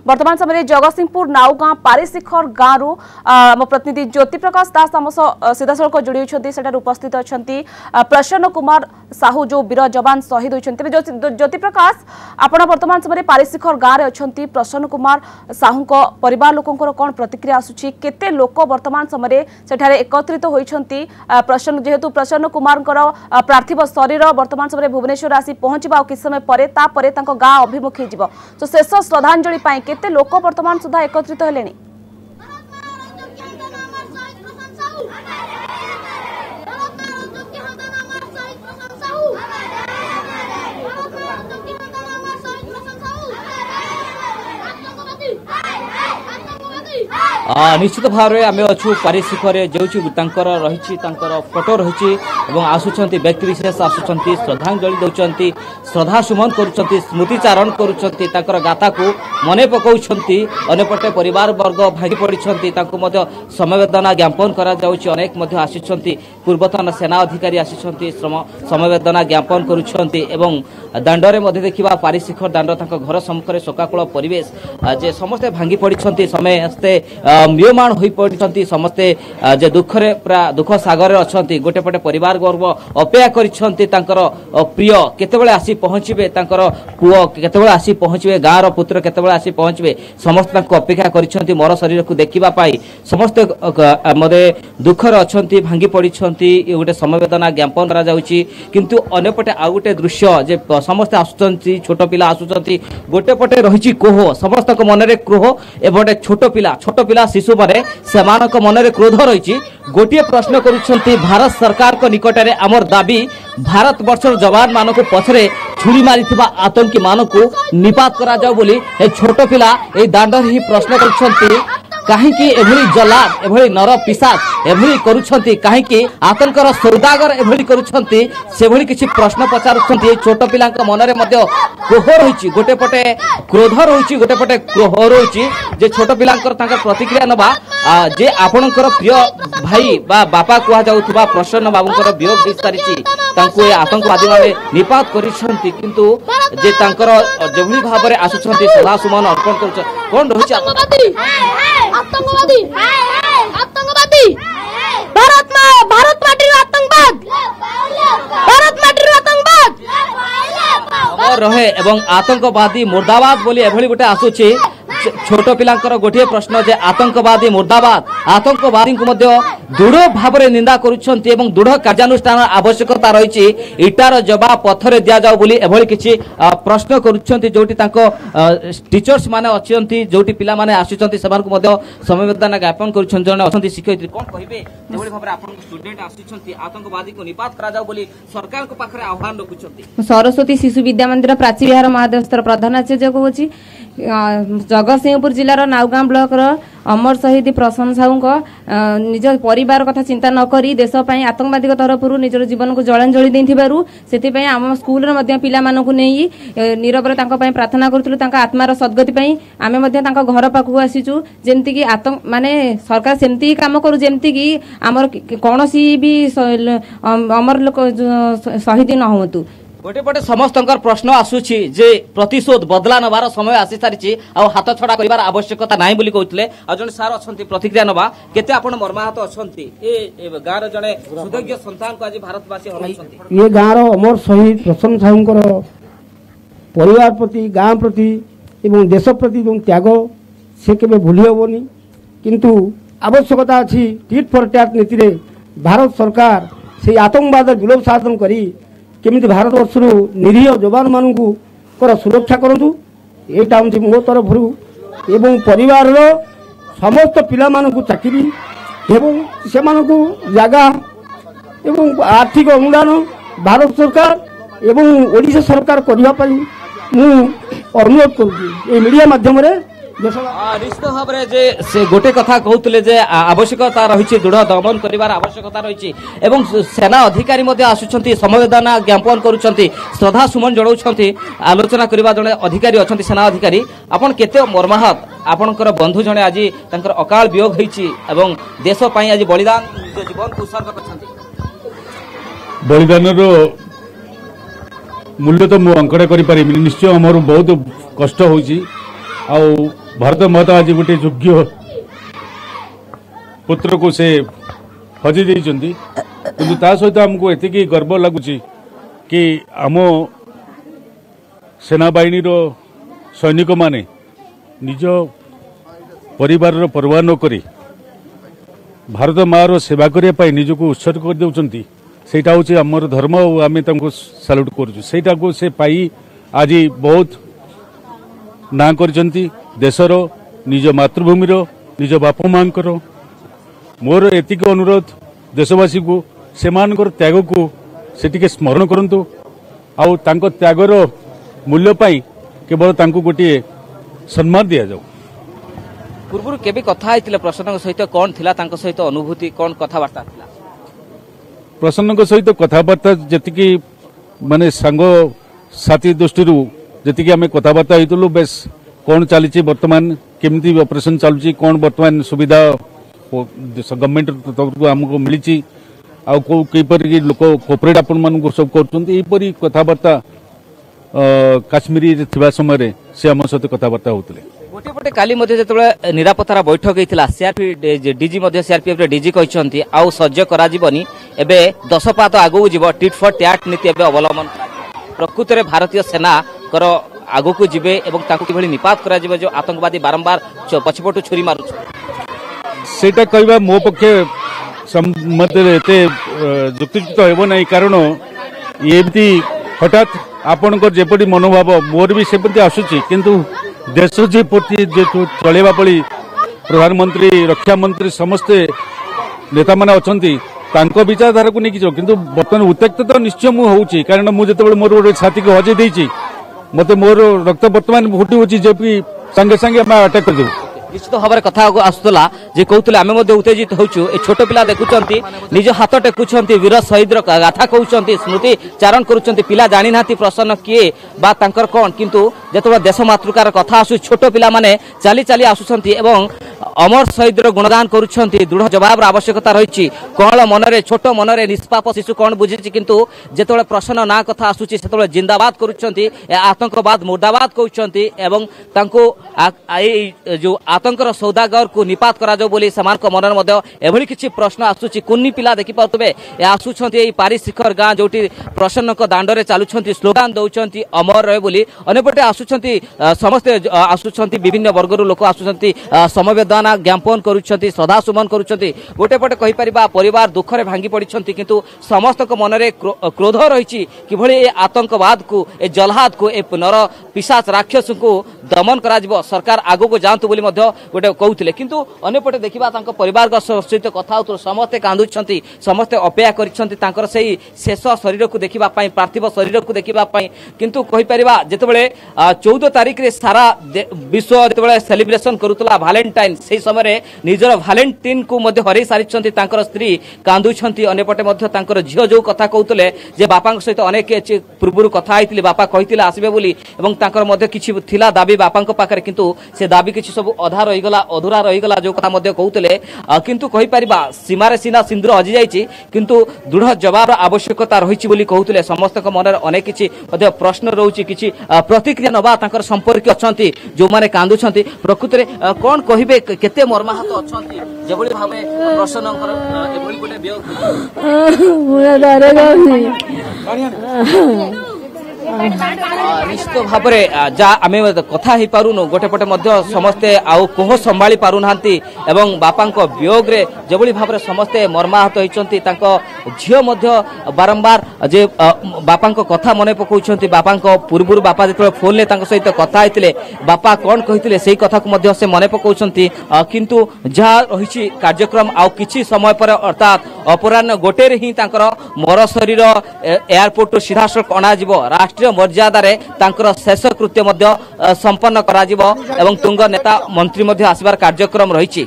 वर्तमान समय जगतसिंहपुर नाउगाँ पारिशिखर गाँव आम प्रतिनिधि ज्योति प्रकाश दास आम सीधा सड़क जोड़ी होती उपस्थित अच्छा प्रसन्न कुमार साहू जो वीर जवान शहीद होती ज्योति प्रकाश आपण वर्तमान समय पारिशिखर गाँव में अच्छा प्रसन्न कुमार साहू परिवार लोकंर कौन प्रतिक्रिया आसूची केते लोक वर्तमान समय सेठारे एकत्रित होती प्रसन्न जेहेतु प्रसन्न कुमार पार्थिव शरीर वर्तमान समय भुवनेश्वर आसी पहुंचवा किस समय परे तापरे तांको गाँ अभिमुखी जीव तो शेष श्रद्धांजलि पाई केते लोक वर्तमान सुधा एकत्रित हेलेनी निश्चित भाव में आम अच्छु पारिशिखर जो रही फोटो रही आसुंच व्यक्ति विशेष आसुंच श्रद्धांजलि दौरान श्रद्धा सुमन कर स्मृतिचारण कर गाथा को मन पकाउछंती अनेपटे परिवार वर्ग भागी पड़ी समवेदना ज्ञापन अनेक आसी पूर्वतन सेना अधिकारी आसी समवेदना ज्ञापन करुँच दांडे देखा पारिशिखर दांड घर सम्मुखें शोकाकूल परिवेश जे समस्ते भांगी पड़ी समस्ते म्रियमाण हो पड़ी समस्ते जे दुखरे पूरा दुख सागर अच्छा गोटे पटे परिवार गर्व अपेक्षा कर प्रिय केतेबेले आसी पहुँचे पुओ केतेबेले आसी पहुँचे गाँव पुत्र केतेबेले आसी पहुँचे समस्त अपेक्षा कर मोर शरीर को देखवाई समस्ते मते दुखर अच्छा भांगी पड़ी गोटे समवेदना ज्ञापन किंतु अन्यपटे आउ गोटे दृश्य जे समस्ते आसुंच छोट पिला आसुंच गोटे पटे रही कोह समस्त मन में क्रोह एवं छोट पिला शिशु माने सेमानक मन में क्रोध रही गोटे प्रश्न करुछंती भारत सरकार को निकट में आमर दाबी भारत वर्षर जवान मान को पछरे छुरी मारी आतंकी मान को निपात करा जाओ बोली छोट पिला दांडर ही प्रश्न करुछंती कहीं जलाद एभली नर पिशाच एभली करुछंती कहीं आतंकर सौदागर एभली करुछंती से भली किछि प्रश्न पचारुछंती छोट पिला मन में मध्य क्रोह रही गोटे पटे क्रोध रही गोटे पटे क्रोह रही जे छोट पिला प्रतिक्रिया नबा जे आपणकर प्रिय भाई बा बापा कह जाउथबा प्रसन्न बाबूंकर वियोग हो सारी आतंकवादी माने निपात करिसंती किंतु जे तांकर जेभली भाव में आसुछंती सदा सुमन अर्पण कर कोन रही आतंकवादी आतंकवादी भारत माटी आतंकवाद भारत माटी आतंकवाद रहे एवं आतंकवादी मुर्दाबाद बोली एभली गोटे आसुची छोट पिलांकर गोटे प्रश्न जे आतंकवादी मुर्दाबाद आतंकवादी को दृढ़ भाव में निंदा करुछंती एवं दृढ़ कार्यानुष्ठान आवश्यकता रही इटार जवाब पथरे दिया जाओ बोली एभली किछि प्रश्न करुछंती जोटी तांको टीचर्स माने अछंती जोटी पिला माने आसुछंती समान को समवेदना ज्ञापन करुछंती जने अछंती शिक्षयित्री कोन कहिबे जेभली भाव आपन स्टूडेंट आसुछंती आतंकवादी को निपात करा जाओ बोली सरकार को पाखरे आह्वान रखुछंती सरस्वती शिशु विद्या मंदिर प्राची विहार महादेवस्थर प्रधानाचार्य को होची जगतसिंहपुर जिलार नाउगाँ ब्लॉक अमर शहीद प्रसन्न साहू निज परिवार कथा चिंता नकरी देश आतंकवादी तरफ निजर जीवन को जलांजलि देथिबारु सेति आम स्कूल पिला मानकु नहीं नीरव प्रार्थना करूँ आत्मार सद्गति आम घर पाखु आसीचु जेमती कि आतंक माने सरकार सेमती काम करू जेमती कि आमर कौन भी अमर लोक शहीद न होतु गोटे पटे समस्त प्रश्न आसूची जे प्रतिशोध बदला नबार समय आसी सारी हाथ छड़ा कर आवश्यकता ना बोली कहते जन सार अच्छा प्रतिक्रिया नवा केते आपण मर्माहत अच्छा गाँव जड़े सुदग्य संतान को आज भारतवासी हराई ये गाँव अमर शहीद प्रसन्न साहू परिवार प्रति गाँ प्रति एवं देश प्रति त्याग से केबे भूली हेबनी किंतु आवश्यकता अच्छी टिट फॉर टैट नीति रे भारत सरकार से आतंकवाद विलोप साधन करी केमिति भारत वर्ष निरीह जवान मानू सुरक्षा करूँ यहाँ हूँ मो तरफ एवं परिवार समस्त पिला मानू चाकरी एवं से जगह एवं आर्थिक अनुदान भारत सरकार एवं ओडिशा सरकार करने मु अनुरोध करुँगी मीडिया माध्यम निश्चित भाव में से गोटे कथा कहते आवश्यकता रही दृढ़ दमन कर आवश्यकता रही सेना अधिकारी आसुंच समवेदना ज्ञापन करुँच श्रद्धा सुमन जड़ाऊँ आलोचना करने जड़े अधिकारी अच्छा सेना अधिकारी आपन केते मर्माहत आपणकर बंधु जड़े आज अकाल वियोग होती देशपाई आज बलिदान जीवन को उत्सर्ग कर बलिदान मूल्य तो मुझे अंकड़ा कर निश्चय मोर बहुत कष्ट होची भारत माता आज गोटे योग्य पुत्र को से हजि देइचंती किंतु ता सहित हमको एतिकी गर्व लगुच कि आम सेनाबाहिनी सैनिक माने निज परिवार परवाह न करी भारत माँ सेवा करने निजक उत्सर्ग कर देउचंती सेटा हूँ आमर धर्म और आम साल्यूट करूटा को से पाई आज बहुत ना करचंती देशर निज मातृभूमि निज बापा माँ मोर एतिक अनुरोध देशवासी को सेमानकर त्याग को से टिके स्मरण करंतु आउ तांको त्यागर मूल्य पाई केवल तांको गोटे सम्मान दिया जाऊ। पूर्व केबे कथा आइतिले प्रसन्न सहित कौन थिला तांको सहित अनुभूति कौन कथावार्ता थिला? प्रसन्न सहित कथावार्ता जतिकी माने सांग साथी दृष्टि जतिकी आमे कथावार्ता होइतलु बेस कौन चली वर्तमान केमती ऑपरेशन चलुची कौन वर्तमान सुविधा गवर्नमेंट तरफ आमको मिली आपर लोक कोऑपरेट आपण मान सब कर कथबार्ता काश्मीरी थिबा समय से आम सहित कथबार्ता होते गोटे पटे काली जो निरापत्तार बैठक होता सीआरपी डीजी सीआरपीएफ डीजी कहते आउ सज्ज करानी एबे 10 पात आगू जीव टिट फॉर टैट नीति अवलंबन प्रकृत में भारतीय सेना कर आगू को जीवे और निपात करा जो आतंकवादी बारंबार पछपटू छुरी मारू सेटा कहवा मो पक्षे मत युक्तियुक्त हेब ना कारण एमती हठात आपणकर जेपटी मनोभाव मोर भी सेपटी आसुची किंतु देश जेपटी चलेबा पड़ी प्रधानमंत्री रक्षा मंत्री समस्ते नेता माने अछंती तांको विचारधारा को नहीं किंतु बर्तमान उत्त्यक्त तो निश्चय मु होउची कारण मु जेते मोर गोटे छाती को हजे देइची मते मोर रक्त बर्तमान फुटी होची जेपी संगे संगे हम अटैक कर देउ निश्चित भाव में कथा आसूला जे कहते आम उत्तेजित होचु ए छोट पिला देखुंत निज हाथ टेकुंट वीर शहीद गाथा कहते स्मृति चारण करुँच पिला जानी ना प्रसन्न किए बा तांकर कौन किंतु जो देश मातृकार कथा आसु छोट पिला माने चली चली आसुंट एवं अमर शहीद गुणगान करुँच दृढ़ जवाब आवश्यकता रही कौन मनरे छोट मनरे निष्पाप शिशु कौन बुझी किंतु जो प्रश्न ना कथा आसूची से जिंदाबाद करुँच आतंकवाद मुर्दाबाद कहते जो आतंकर सौदागर को निपात करा जाओ बोली समान मनर मध्य एभली किछि प्रश्न आसुची कुन्नी पिला देखि पाउतबे आसुछंती एई पारी शिखर गां जोटी प्रसन्नक दांडरे चालुछंती स्लोगान दउछंती अमर रहे बोली अनेपटे आसुछंती समस्त आसुछंती विभिन्न वर्गर लोक आसुछंती समवेदना ज्ञापन करुछंती श्रद्धा सुमन करुछंती गोटे पटे कहि परिबा परिवार दुखरे भांगी पड़िछंती किंतु समस्तक मनरे क्रोध रहिछि किभली ए आतंकवाद को ए जलहाद को ए नर पिशाच राक्षस को दमन करा जिवो सरकार आगो को जांतु बोली मध्य गोटे कहते किंतु अन्यपटे देखा परिवार सहित कथा समस्ते कांदुंट समस्ते अपेक्षा कर शेष शरीर को देखापी पार्थिव शरीर को देखापी किंतु कहीपर जितेबाला 14 तारिख रे सारा विश्व जो सेलिब्रेशन करुला भालेंटाइन से समय निजर भालेंटाइन को हर सारी स्त्री कांदुंट अन्यपटे झील जो कथा कहते बापा सहित अनेक पूर्व कथा होती बापा कहते आसबे बोली किसी थिला दाबी बापा पाखे किंतु से दाबी किसी सब अधा रहीगला अधूरा रहीगला जो कथा कहते किंतु कहीपर सीमार सीना सिंदूर हजि जाइए किंतु दृढ़ जवाब आवश्यकता रही बोली कहते समस्त मन अनेक किसी प्रश्न रोचे किसी प्रतिक्रिया नवा संपर्क अच्छा जो मैंने कांदुंट प्रकृत में कौन कहे केते मर्माहत अच्छा जो भाव प्रसन्न निश्चित भाव में जा आम कथा हो पारुनु गोटे पटे समस्ते आउ कोह संभाली पारु नांती एवं बापा वियोग रे जो भाव में समस्ते मर्माहत होती झील बारंबार जे बापा कथा मन पकाउछंती बापा पूर्व बापा जो फोन सहित कथा होते बापा कौन कहते से कथा को से मन पकाउछंती किंतु जहाँ रही कार्यक्रम आउ किछि समय पर अर्थात अपराह्न गोटे ही मर शरीर एयरपोर्ट सीधासख अणाजिव राष्ट्रीय मर्यादा शेष कृत्य संपन्न करा एवं तुंग नेता मंत्री आसबार कार्यक्रम रही।